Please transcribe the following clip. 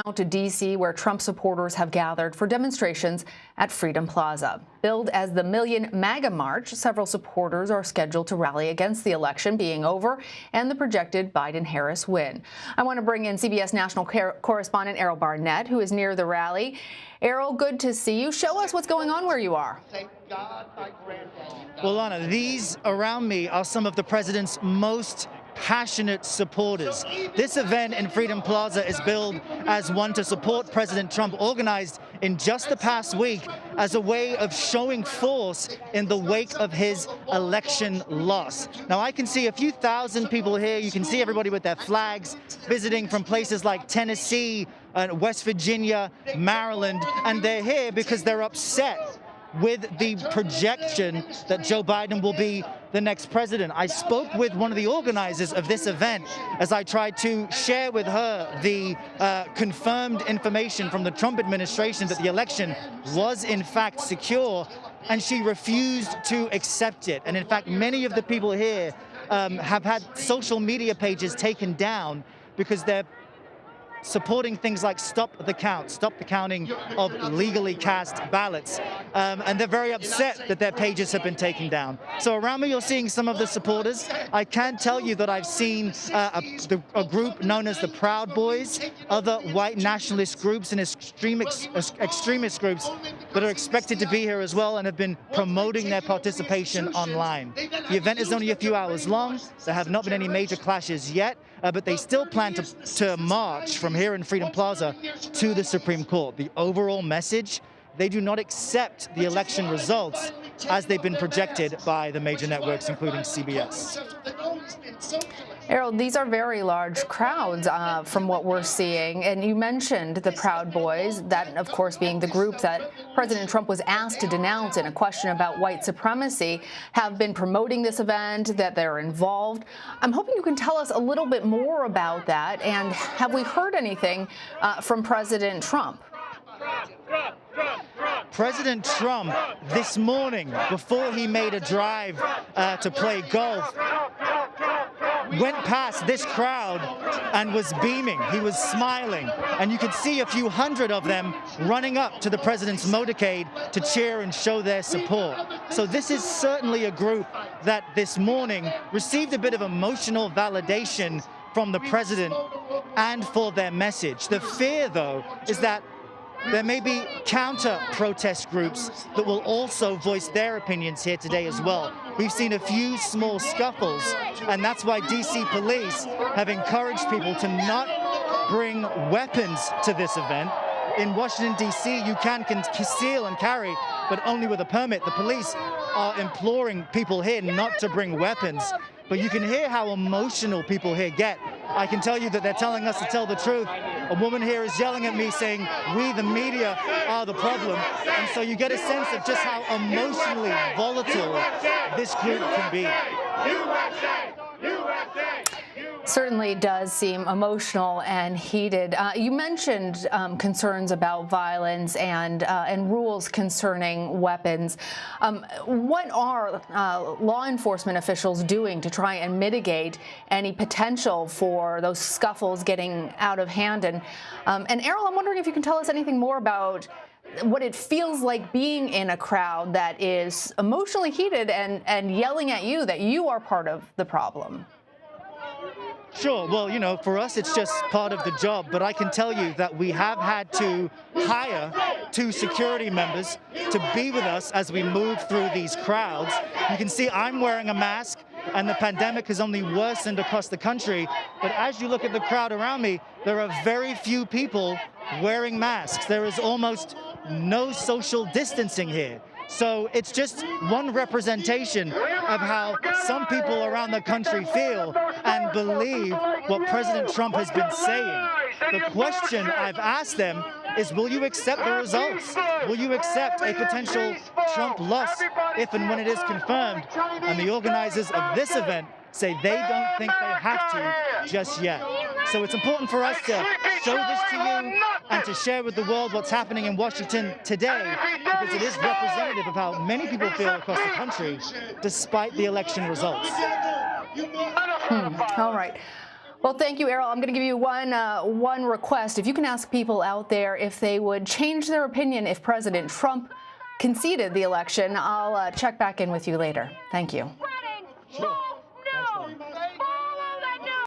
Now to D.C., where Trump supporters have gathered for demonstrations at Freedom Plaza. Billed as the Million MAGA March, several supporters are scheduled to rally against the election being over and the projected Biden-Harris win. I want to bring in CBS national correspondent Errol Barnett, who is near the rally. Errol, good to see you. Show us what's going on where you are. Well, Anna, these around me are some of the president's most passionate supporters. This event in Freedom Plaza is billed as one to support President Trump, organized in just the past week as a way of showing force in the wake of his election loss. Now, I can see a few thousand people here. You can see everybody with their flags visiting from places like Tennessee, West Virginia, Maryland, and they're here because they're upset with the projection that Joe Biden will be the next president. I spoke with one of the organizers of this event as I tried to share with her the confirmed information from the Trump administration that the election was in fact secure, and she refused to accept it. And in fact, many of the people here have had social media pages taken down because they're supporting things like stop the count, stop the counting of legally cast ballots. And they're very upset that their pages have been taken down. So around me, you're seeing some of the supporters. I can tell you that I've seen a group known as the Proud Boys, other white nationalist groups and extremist groups that are expected to be here as well and have been promoting their participation online. The event is only a few hours long. There have not been any major clashes yet, but they still plan to march from here in Freedom Plaza to the Supreme Court. The overall message: they do not accept the election results as they've been projected by the major networks, including CBS. Errol, these are very large crowds from what we're seeing. And you mentioned the Proud Boys, that, of course, being the group that President Trump was asked to denounce in a question about white supremacy, have been promoting this event, that they're involved. I'm hoping you can tell us a little bit more about that. And have we heard anything from President Trump? President Trump, this morning, before he made a drive to play golf, went past this crowd and was beaming. He was smiling. And you could see a few hundred of them running up to the president's motorcade to cheer and show their support. So this is certainly a group that this morning received a bit of emotional validation from the president and for their message. The fear, though, is that there may be counter-protest groups that will also voice their opinions here today as well. We've seen a few small scuffles, and that's why D.C. police have encouraged people to not bring weapons to this event. In Washington, D.C., you can conceal and carry, but only with a permit. The police are imploring people here not to bring weapons. But you can hear how emotional people here get. I can tell you that they're telling us to tell the truth. A woman here is yelling at me saying, "We, the media, are the problem." And so you get a sense of just how emotionally volatile this group can be. Certainly does seem emotional and heated. You mentioned concerns about violence and rules concerning weapons. What are law enforcement officials doing to try and mitigate any potential for those scuffles getting out of hand? And Errol, I'm wondering if you can tell us anything more about what it feels like being in a crowd that is emotionally heated and yelling at you that you are part of the problem. Sure. Well, you know, for us, it's just part of the job. But I can tell you that we have had to hire 2 security members to be with us as we move through these crowds. You can see I'm wearing a mask, and the pandemic has only worsened across the country. But as you look at the crowd around me, there are very few people wearing masks. There is almost no social distancing here. So it's just one representation of how some people around the country feel and believe what President Trump has been saying. The question I've asked them is, will you accept the results? Will you accept a potential Trump loss if and when it is confirmed? And the organizers of this event say they don't think they have to just yet. So it's important for us to show this to you and to share with the world what's happening in Washington today, because it is representative of how many people feel across the country despite the election results. All right. Well, thank you, Errol. I'm going to give you one request. If you can ask people out there if they would change their opinion if President Trump conceded the election, I'll check back in with you later. Thank you. Sure.